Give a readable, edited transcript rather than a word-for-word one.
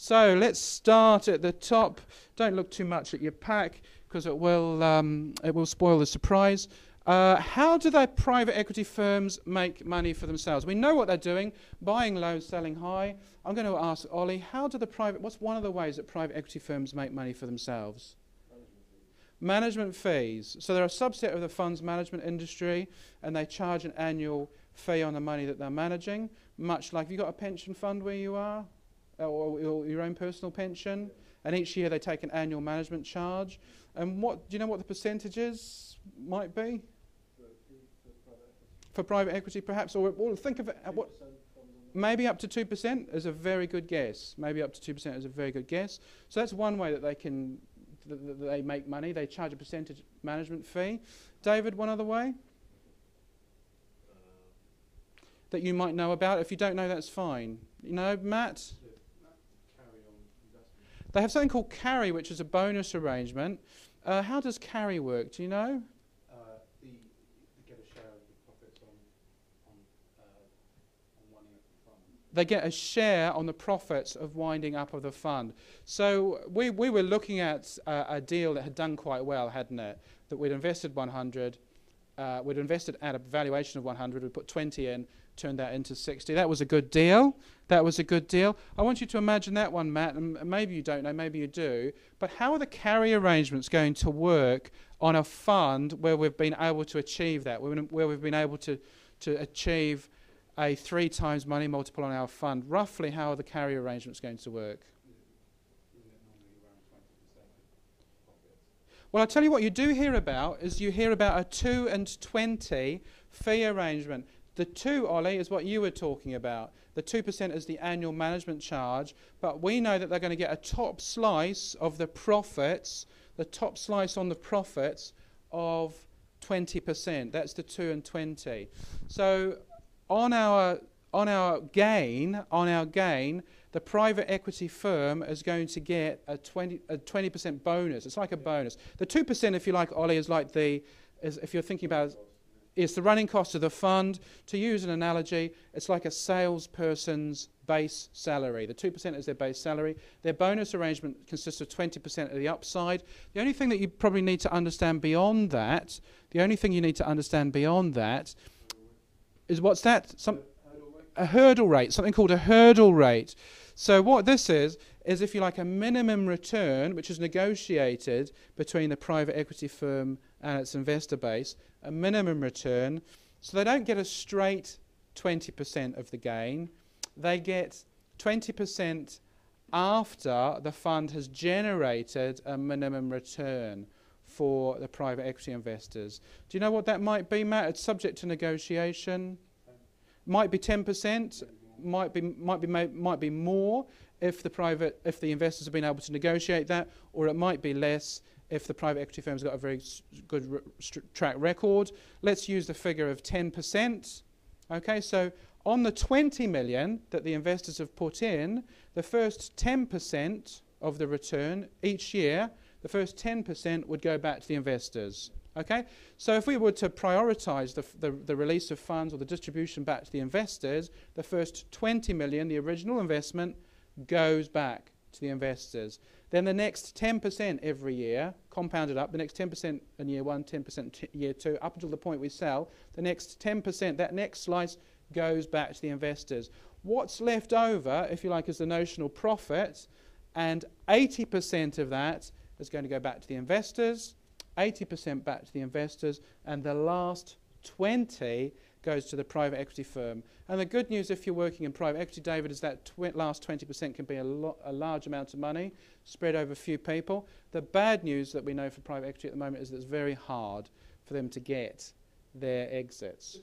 So let's start at the top. Don't look too much at your pack because it will spoil the surprise. How do the private equity firms make money for themselves? We know what they're doing, buying low, selling high. I'm going to ask Ollie, what's one of the ways that private equity firms make money for themselves? Management fees. So they're a subset of the funds management industry, and they charge an annual fee on the money that they're managing, much like, have you got a pension fund where you are? Or your own personal pension? And each year they take an annual management charge. And do you know what the percentages might be? For private equity, perhaps, or think of it, maybe up to 2% is a very good guess. Maybe up to 2% is a very good guess. So that's one way that they make money. They charge a percentage management fee. David, one other way that you might know about. If you don't know, that's fine. You know, Matt? They have something called carry, which is a bonus arrangement. How does carry work? Do you know? They get a share of the profits on winding up the fund. They get a share on the profits of winding up of the fund. So we were looking at a deal that had done quite well, hadn't it? That we'd invested 100, we'd invested at a valuation of 100, we'd put 20 in, turned that into 60. That was a good deal. That was a good deal. I want you to imagine that one, Matt, and maybe you don't know, maybe you do, but how are the carry arrangements going to work on a fund where we've been able to achieve that, where we've been able to achieve a 3 times money multiple on our fund? Roughly, how are the carry arrangements going to work? Well, I'll tell you what you do hear about is you hear about a 2 and 20 fee arrangement. The 2, Ollie, is what you were talking about. The 2% is the annual management charge, but we know that they're going to get a top slice of the profits, the top slice on the profits of 20%. That's the 2 and 20. So on our gain, the private equity firm is going to get a 20% bonus. It's like a bonus. The 2%, if you like, Ollie, is like if you're thinking about it's the running cost of the fund. To use an analogy, it's like a salesperson's base salary. The 2% is their base salary. Their bonus arrangement consists of 20% of the upside. The only thing that you probably need to understand beyond that, is what's that? A hurdle rate, something called a hurdle rate. So what this is if you like a minimum return, which is negotiated between the private equity firm and its investor base, a minimum return. So they don't get a straight 20% of the gain. They get 20% after the fund has generated a minimum return for the private equity investors. Do you know what that might be, Matt? It's subject to negotiation. Might be 10%. Might be more if the investors have been able to negotiate that, or it might be less if the private equity firm's got a very good track record. Let's use the figure of 10%. Okay, so on the 20 million that the investors have put in, the first 10% of the return each year, the first 10% would go back to the investors. Okay, so if we were to prioritise the release of funds or the distribution back to the investors, the first 20 million, the original investment, goes back to the investors. Then the next 10% every year, compounded up, the next 10% in year 1, 10% in year 2, up until the point we sell, the next 10%, that next slice, goes back to the investors. What's left over, if you like, is the notional profit, and 80% of that is going to go back to the investors, 80% back to the investors, and the last 20 goes to the private equity firm. And the good news, if you're working in private equity, David, is that last 20% can be a large amount of money spread over a few people. The bad news that we know for private equity at the moment is that it's very hard for them to get their exits.